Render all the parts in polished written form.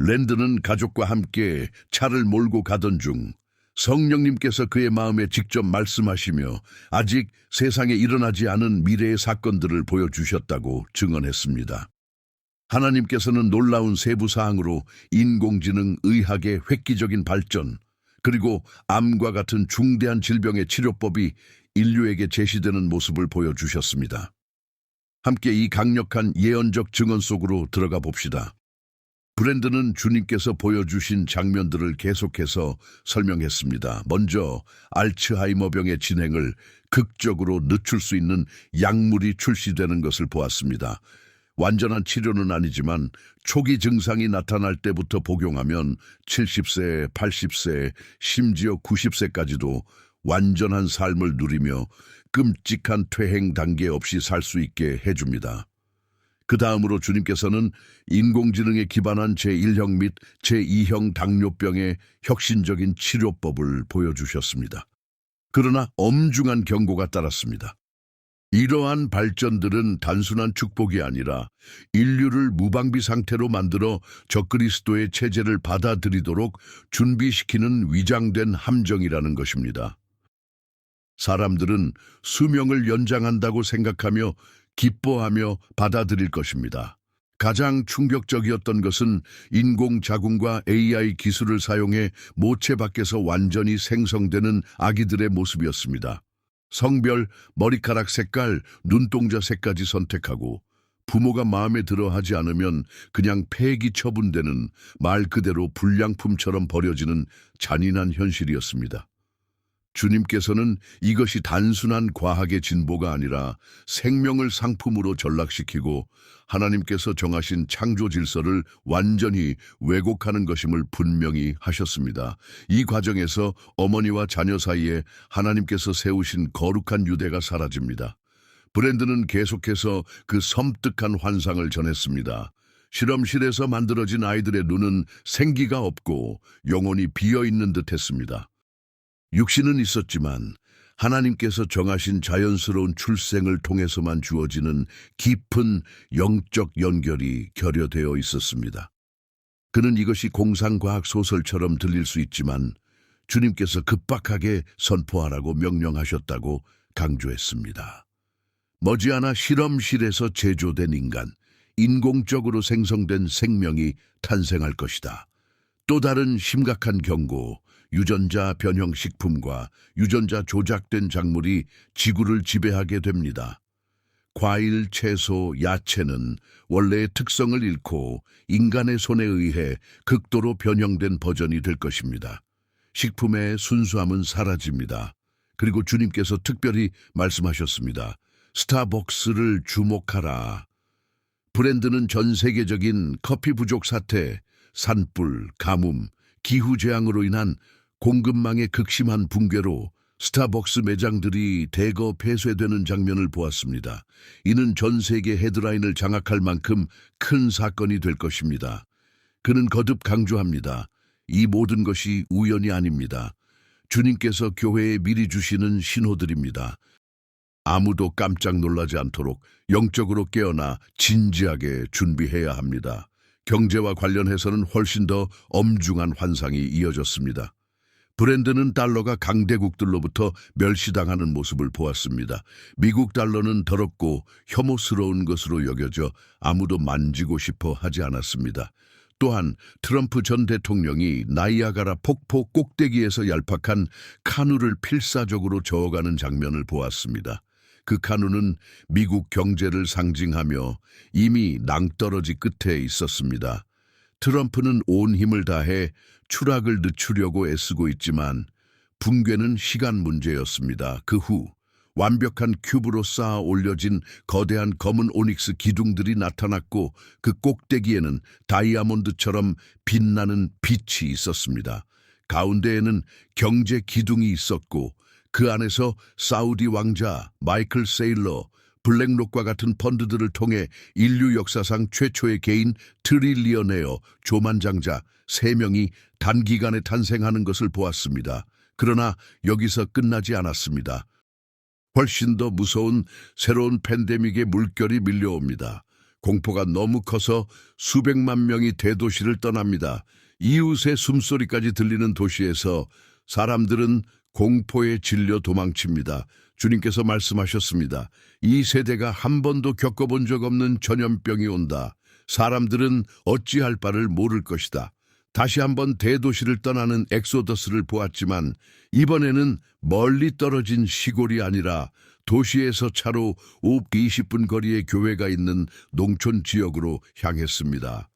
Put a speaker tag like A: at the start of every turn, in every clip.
A: 랜드는 가족과 함께 차를 몰고 가던 중 성령님께서 그의 마음에 직접 말씀하시며 아직 세상에 일어나지 않은 미래의 사건들을 보여주셨다고 증언했습니다. 하나님께서는 놀라운 세부 사항으로 인공지능, 의학의 획기적인 발전, 그리고 암과 같은 중대한 질병의 치료법이 인류에게 제시되는 모습을 보여주셨습니다. 함께 이 강력한 예언적 증언 속으로 들어가 봅시다. 브랜드는 주님께서 보여주신 장면들을 계속해서 설명했습니다. 먼저 알츠하이머병의 진행을 극적으로 늦출 수 있는 약물이 출시되는 것을 보았습니다. 완전한 치료는 아니지만 초기 증상이 나타날 때부터 복용하면 70세, 80세, 심지어 90세까지도 완전한 삶을 누리며 끔찍한 퇴행 단계 없이 살 수 있게 해줍니다. 그 다음으로 주님께서는 인공지능에 기반한 제1형 및 제2형 당뇨병의 혁신적인 치료법을 보여주셨습니다. 그러나 엄중한 경고가 따랐습니다. 이러한 발전들은 단순한 축복이 아니라 인류를 무방비 상태로 만들어 적그리스도의 체제를 받아들이도록 준비시키는 위장된 함정이라는 것입니다. 사람들은 수명을 연장한다고 생각하며 기뻐하며 받아들일 것입니다. 가장 충격적이었던 것은 인공자궁과 AI 기술을 사용해 모체 밖에서 완전히 생성되는 아기들의 모습이었습니다. 성별, 머리카락 색깔, 눈동자 색까지 선택하고 부모가 마음에 들어 하지 않으면 그냥 폐기 처분되는 말 그대로 불량품처럼 버려지는 잔인한 현실이었습니다. 주님께서는 이것이 단순한 과학의 진보가 아니라 생명을 상품으로 전락시키고 하나님께서 정하신 창조 질서를 완전히 왜곡하는 것임을 분명히 하셨습니다. 이 과정에서 어머니와 자녀 사이에 하나님께서 세우신 거룩한 유대가 사라집니다. 브랜드는 계속해서 그 섬뜩한 환상을 전했습니다. 실험실에서 만들어진 아이들의 눈은 생기가 없고 영혼이 비어있는 듯했습니다. 육신은 있었지만 하나님께서 정하신 자연스러운 출생을 통해서만 주어지는 깊은 영적 연결이 결여되어 있었습니다. 그는 이것이 공상과학 소설처럼 들릴 수 있지만 주님께서 급박하게 선포하라고 명령하셨다고 강조했습니다. 머지않아 실험실에서 제조된 인간, 인공적으로 생성된 생명이 탄생할 것이다. 또 다른 심각한 경고, 유전자 변형 식품과 유전자 조작된 작물이 지구를 지배하게 됩니다. 과일, 채소, 야채는 원래의 특성을 잃고 인간의 손에 의해 극도로 변형된 버전이 될 것입니다. 식품의 순수함은 사라집니다. 그리고 주님께서 특별히 말씀하셨습니다. 스타벅스를 주목하라. 브랜드는 전 세계적인 커피 부족 사태, 산불, 가뭄, 기후재앙으로 인한 공급망의 극심한 붕괴로 스타벅스 매장들이 대거 폐쇄되는 장면을 보았습니다. 이는 전 세계 헤드라인을 장악할 만큼 큰 사건이 될 것입니다. 그는 거듭 강조합니다. 이 모든 것이 우연이 아닙니다. 주님께서 교회에 미리 주시는 신호들입니다. 아무도 깜짝 놀라지 않도록 영적으로 깨어나 진지하게 준비해야 합니다. 경제와 관련해서는 훨씬 더 엄중한 환상이 이어졌습니다. 브랜드는 달러가 강대국들로부터 멸시당하는 모습을 보았습니다. 미국 달러는 더럽고 혐오스러운 것으로 여겨져 아무도 만지고 싶어 하지 않았습니다. 또한 트럼프 전 대통령이 나이아가라 폭포 꼭대기에서 얄팍한 카누를 필사적으로 저어가는 장면을 보았습니다. 그 카누는 미국 경제를 상징하며 이미 낭떠러지 끝에 있었습니다. 트럼프는 온 힘을 다해 추락을 늦추려고 애쓰고 있지만 붕괴는 시간 문제였습니다. 그 후 완벽한 큐브로 쌓아 올려진 거대한 검은 오닉스 기둥들이 나타났고 그 꼭대기에는 다이아몬드처럼 빛나는 빛이 있었습니다. 가운데에는 경제 기둥이 있었고 그 안에서 사우디 왕자, 마이클 세일러, 블랙록과 같은 펀드들을 통해 인류 역사상 최초의 개인 트릴리어네어 조만장자 3명이 단기간에 탄생하는 것을 보았습니다. 그러나 여기서 끝나지 않았습니다. 훨씬 더 무서운 새로운 팬데믹의 물결이 밀려옵니다. 공포가 너무 커서 수백만 명이 대도시를 떠납니다. 이웃의 숨소리까지 들리는 도시에서 사람들은 공포에 질려 도망칩니다. 주님께서 말씀하셨습니다. 이 세대가 한 번도 겪어본 적 없는 전염병이 온다. 사람들은 어찌할 바를 모를 것이다. 다시 한번 대도시를 떠나는 엑소더스를 보았지만 이번에는 멀리 떨어진 시골이 아니라 도시에서 차로 20분 거리의 교회가 있는 농촌 지역으로 향했습니다.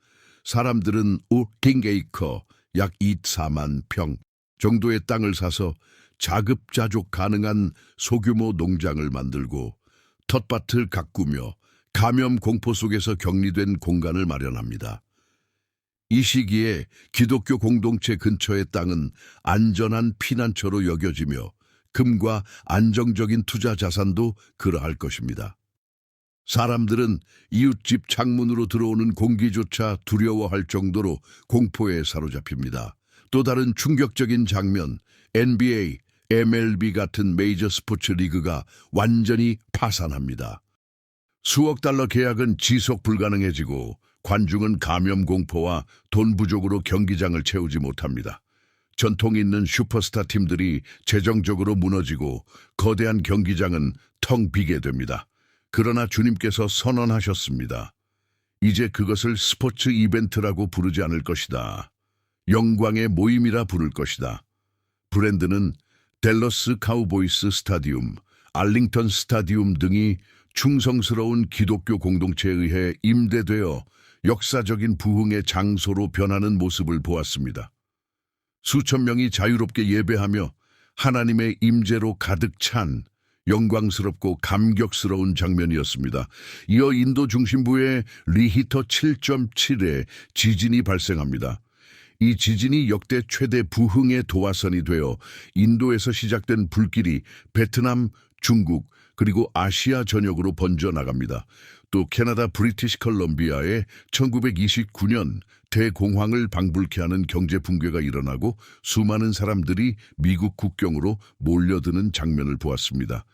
A: 사람들은 5킹에이커, 약 4만 평 정도의 땅을 사서 자급자족 가능한 소규모 농장을 만들고 텃밭을 가꾸며 감염 공포 속에서 격리된 공간을 마련합니다. 이 시기에 기독교 공동체 근처의 땅은 안전한 피난처로 여겨지며 금과 안정적인 투자 자산도 그러할 것입니다. 사람들은 이웃집 창문으로 들어오는 공기조차 두려워할 정도로 공포에 사로잡힙니다. 또 다른 충격적인 장면, NBA, MLB 같은 메이저 스포츠 리그가 완전히 파산합니다. 수억 달러 계약은 지속 불가능해지고 관중은 감염 공포와 돈 부족으로 경기장을 채우지 못합니다. 전통 있는 슈퍼스타 팀들이 재정적으로 무너지고 거대한 경기장은 텅 비게 됩니다. 그러나 주님께서 선언하셨습니다. 이제 그것을 스포츠 이벤트라고 부르지 않을 것이다. 영광의 모임이라 부를 것이다. 브랜드는 댈러스 카우보이스 스타디움, 알링턴 스타디움 등이 충성스러운 기독교 공동체에 의해 임대되어 역사적인 부흥의 장소로 변하는 모습을 보았습니다. 수천 명이 자유롭게 예배하며 하나님의 임재로 가득 찬 영광스럽고 감격스러운 장면이었습니다. 이어 인도 중심부의 리히터 7.7에 지진이 발생합니다. 이 지진이 역대 최대 부흥의 도화선이 되어 인도에서 시작된 불길이 베트남, 중국, 그리고 아시아 전역으로 번져나갑니다. 또 캐나다 브리티시 컬럼비아에 1929년 대공황을 방불케 하는 경제 붕괴가 일어나고 수많은 사람들이 미국 국경으로 몰려드는 장면을 보았습니다.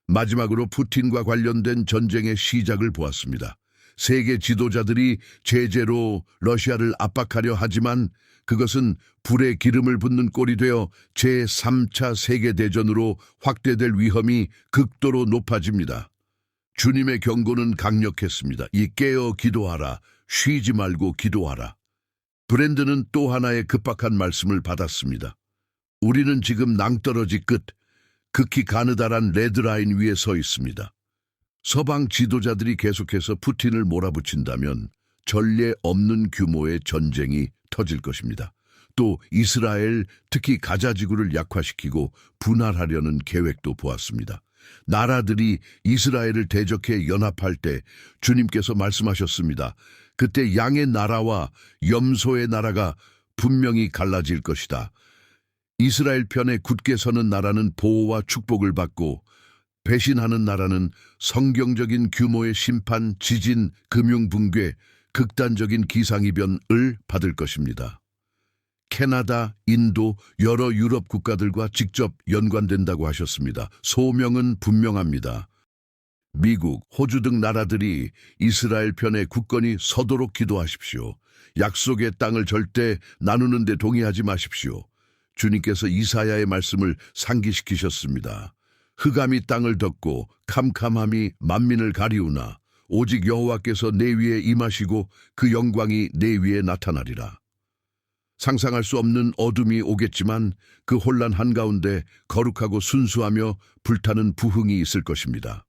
A: 마지막으로 푸틴과 관련된 전쟁의 시작을 보았습니다. 세계 지도자들이 제재로 러시아를 압박하려 하지만 그것은 불에 기름을 붓는 꼴이 되어 제3차 세계대전으로 확대될 위험이 극도로 높아집니다. 주님의 경고는 강력했습니다. 이 깨어 기도하라. 쉬지 말고 기도하라. 브랜드는 또 하나의 급박한 말씀을 받았습니다. 우리는 지금 낭떠러지 끝, 극히 가느다란 레드라인 위에 서 있습니다. 서방 지도자들이 계속해서 푸틴을 몰아붙인다면 전례 없는 규모의 전쟁이 터질 것입니다. 또 이스라엘, 특히 가자 지구를 약화시키고 분할하려는 계획도 보았습니다. 나라들이 이스라엘을 대적해 연합할 때 주님께서 말씀하셨습니다. 그때 양의 나라와 염소의 나라가 분명히 갈라질 것이다. 이스라엘 편에 굳게 서는 나라는 보호와 축복을 받고 배신하는 나라는 성경적인 규모의 심판, 지진, 금융 붕괴, 극단적인 기상이변을 받을 것입니다. 캐나다, 인도, 여러 유럽 국가들과 직접 연관된다고 하셨습니다. 소명은 분명합니다. 미국, 호주 등 나라들이 이스라엘 편에 굳건히 서도록 기도하십시오. 약속의 땅을 절대 나누는 데 동의하지 마십시오. 주님께서 이사야의 말씀을 상기시키셨습니다. 흑암이 땅을 덮고 캄캄함이 만민을 가리우나 오직 여호와께서 내 위에 임하시고 그 영광이 내 위에 나타나리라. 상상할 수 없는 어둠이 오겠지만 그 혼란 한가운데 거룩하고 순수하며 불타는 부흥이 있을 것입니다.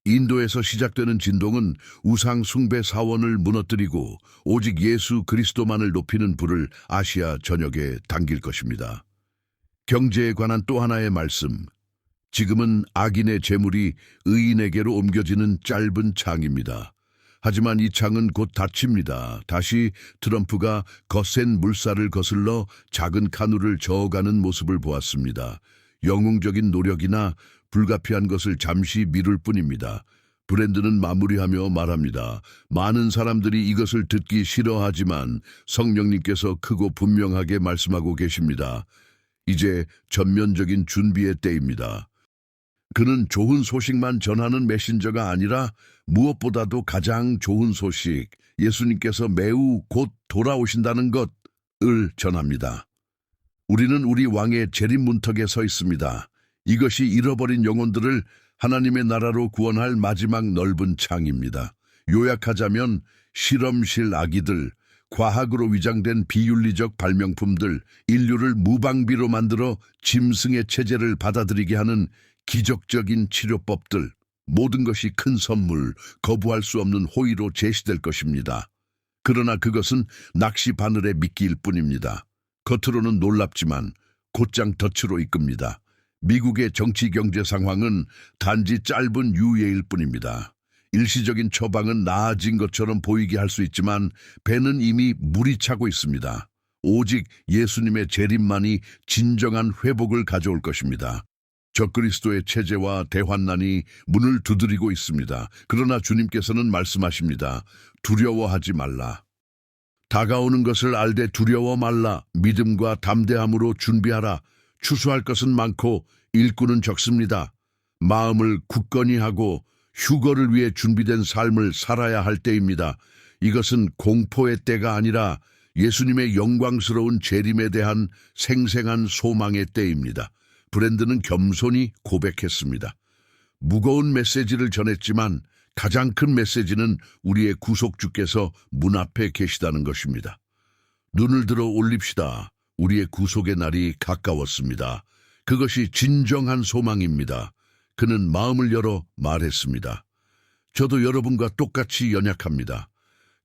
A: 인도에서 시작되는 진동은 우상 숭배 사원을 무너뜨리고 오직 예수 그리스도만을 높이는 불을 아시아 전역에 당길 것입니다. 경제에 관한 또 하나의 말씀. 지금은 악인의 재물이 의인에게로 옮겨지는 짧은 창입니다. 하지만 이 창은 곧 닫힙니다. 다시 트럼프가 거센 물살을 거슬러 작은 카누를 저어가는 모습을 보았습니다. 영웅적인 노력이나 불가피한 것을 잠시 미룰 뿐입니다. 브랜드는 마무리하며 말합니다. 많은 사람들이 이것을 듣기 싫어하지만 성령님께서 크고 분명하게 말씀하고 계십니다. 이제 전면적인 준비의 때입니다. 그는 좋은 소식만 전하는 메신저가 아니라 무엇보다도 가장 좋은 소식, 예수님께서 매우 곧 돌아오신다는 것을 전합니다. 우리는 우리 왕의 재림 문턱에 서 있습니다. 이것이 잃어버린 영혼들을 하나님의 나라로 구원할 마지막 넓은 창입니다. 요약하자면 실험실 아기들, 과학으로 위장된 비윤리적 발명품들, 인류를 무방비로 만들어 짐승의 체제를 받아들이게 하는 기적적인 치료법들, 모든 것이 큰 선물, 거부할 수 없는 호의로 제시될 것입니다. 그러나 그것은 낚시 바늘의 미끼일 뿐입니다. 겉으로는 놀랍지만 곧장 덫으로 이끕니다. 미국의 정치 경제 상황은 단지 짧은 유예일 뿐입니다. 일시적인 처방은 나아진 것처럼 보이게 할 수 있지만 배는 이미 물이 차고 있습니다. 오직 예수님의 재림만이 진정한 회복을 가져올 것입니다. 적그리스도의 체제와 대환난이 문을 두드리고 있습니다. 그러나 주님께서는 말씀하십니다. 두려워하지 말라. 다가오는 것을 알되 두려워 말라. 믿음과 담대함으로 준비하라. 추수할 것은 많고 일꾼은 적습니다. 마음을 굳건히 하고 휴거를 위해 준비된 삶을 살아야 할 때입니다. 이것은 공포의 때가 아니라 예수님의 영광스러운 재림에 대한 생생한 소망의 때입니다. 브랜드는 겸손히 고백했습니다. 무거운 메시지를 전했지만 가장 큰 메시지는 우리의 구속주께서 문 앞에 계시다는 것입니다. 눈을 들어 올립시다. 우리의 구속의 날이 가까웠습니다. 그것이 진정한 소망입니다. 그는 마음을 열어 말했습니다. 저도 여러분과 똑같이 연약합니다.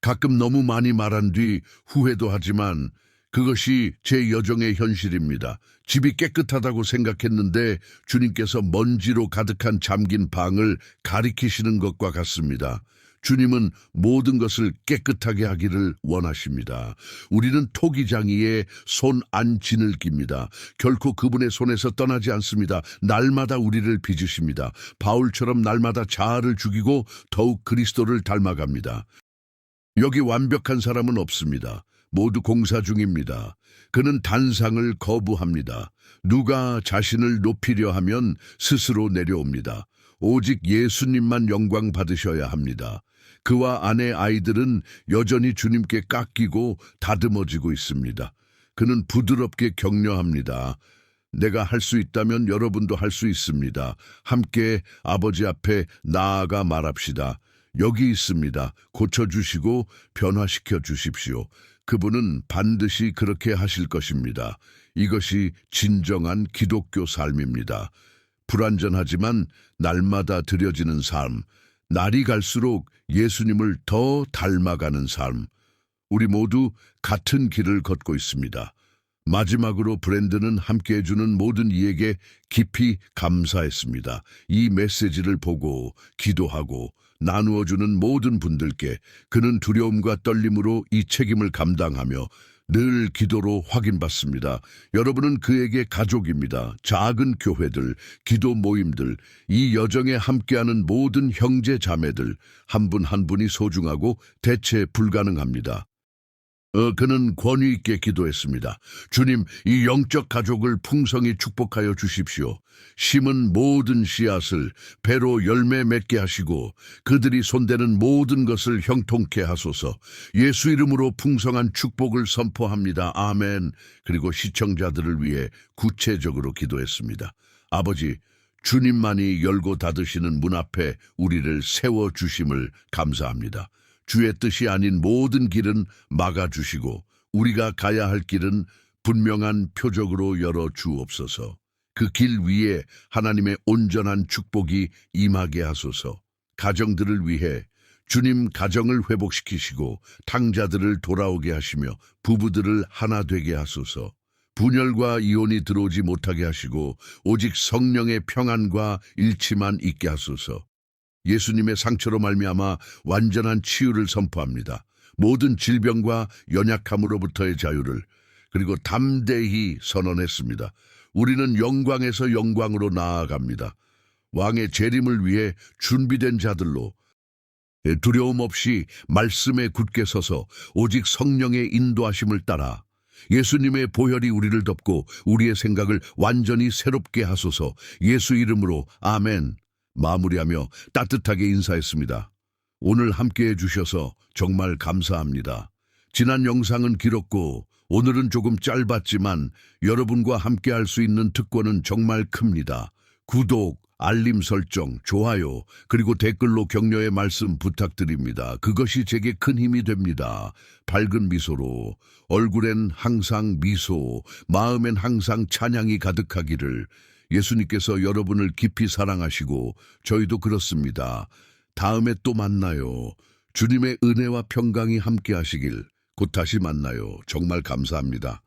A: 가끔 너무 많이 말한 뒤 후회도 하지만 그것이 제 여정의 현실입니다. 집이 깨끗하다고 생각했는데 주님께서 먼지로 가득한 잠긴 방을 가리키시는 것과 같습니다. 주님은 모든 것을 깨끗하게 하기를 원하십니다. 우리는 토기장이에 손 안 진을 깁니다. 결코 그분의 손에서 떠나지 않습니다. 날마다 우리를 빚으십니다. 바울처럼 날마다 자아를 죽이고 더욱 그리스도를 닮아갑니다. 여기 완벽한 사람은 없습니다. 모두 공사 중입니다. 그는 단상을 거부합니다. 누가 자신을 높이려 하면 스스로 내려옵니다. 오직 예수님만 영광 받으셔야 합니다. 그와 아내 아이들은 여전히 주님께 깎이고 다듬어지고 있습니다. 그는 부드럽게 격려합니다. 내가 할 수 있다면 여러분도 할 수 있습니다. 함께 아버지 앞에 나아가 말합시다. 여기 있습니다. 고쳐주시고 변화시켜 주십시오. 그분은 반드시 그렇게 하실 것입니다. 이것이 진정한 기독교 삶입니다. 불완전하지만 날마다 드려지는 삶, 날이 갈수록 예수님을 더 닮아가는 삶. 우리 모두 같은 길을 걷고 있습니다. 마지막으로 브랜드는 함께 해주는 모든 이에게 깊이 감사했습니다. 이 메시지를 보고 기도하고 나누어주는 모든 분들께 그는 두려움과 떨림으로 이 책임을 감당하며 늘 기도로 확인받습니다. 여러분은 그에게 가족입니다. 작은 교회들, 기도 모임들, 이 여정에 함께하는 모든 형제 자매들, 한 분 한 분이 소중하고 대체 불가능합니다. 그는 권위 있게 기도했습니다. 주님, 이 영적 가족을 풍성히 축복하여 주십시오. 심은 모든 씨앗을 배로 열매 맺게 하시고 그들이 손대는 모든 것을 형통케 하소서. 예수 이름으로 풍성한 축복을 선포합니다. 아멘. 그리고 시청자들을 위해 구체적으로 기도했습니다. 아버지, 주님만이 열고 닫으시는 문 앞에 우리를 세워주심을 감사합니다. 주의 뜻이 아닌 모든 길은 막아주시고 우리가 가야 할 길은 분명한 표적으로 열어 주옵소서. 그 길 위에 하나님의 온전한 축복이 임하게 하소서. 가정들을 위해 주님 가정을 회복시키시고 탕자들을 돌아오게 하시며 부부들을 하나 되게 하소서. 분열과 이혼이 들어오지 못하게 하시고 오직 성령의 평안과 일치만 있게 하소서. 예수님의 상처로 말미암아 완전한 치유를 선포합니다. 모든 질병과 연약함으로부터의 자유를 그리고 담대히 선언했습니다. 우리는 영광에서 영광으로 나아갑니다. 왕의 재림을 위해 준비된 자들로 두려움 없이 말씀에 굳게 서서 오직 성령의 인도하심을 따라 예수님의 보혈이 우리를 덮고 우리의 생각을 완전히 새롭게 하소서. 예수 이름으로 아멘. 마무리하며 따뜻하게 인사했습니다. 오늘 함께해 주셔서 정말 감사합니다. 지난 영상은 길었고 오늘은 조금 짧았지만 여러분과 함께할 수 있는 특권은 정말 큽니다. 구독, 알림 설정, 좋아요, 그리고 댓글로 격려의 말씀 부탁드립니다. 그것이 제게 큰 힘이 됩니다. 밝은 미소로, 얼굴엔 항상 미소, 마음엔 항상 찬양이 가득하기를. 예수님께서 여러분을 깊이 사랑하시고 저희도 그렇습니다. 다음에 또 만나요. 주님의 은혜와 평강이 함께 하시길. 곧 다시 만나요. 정말 감사합니다.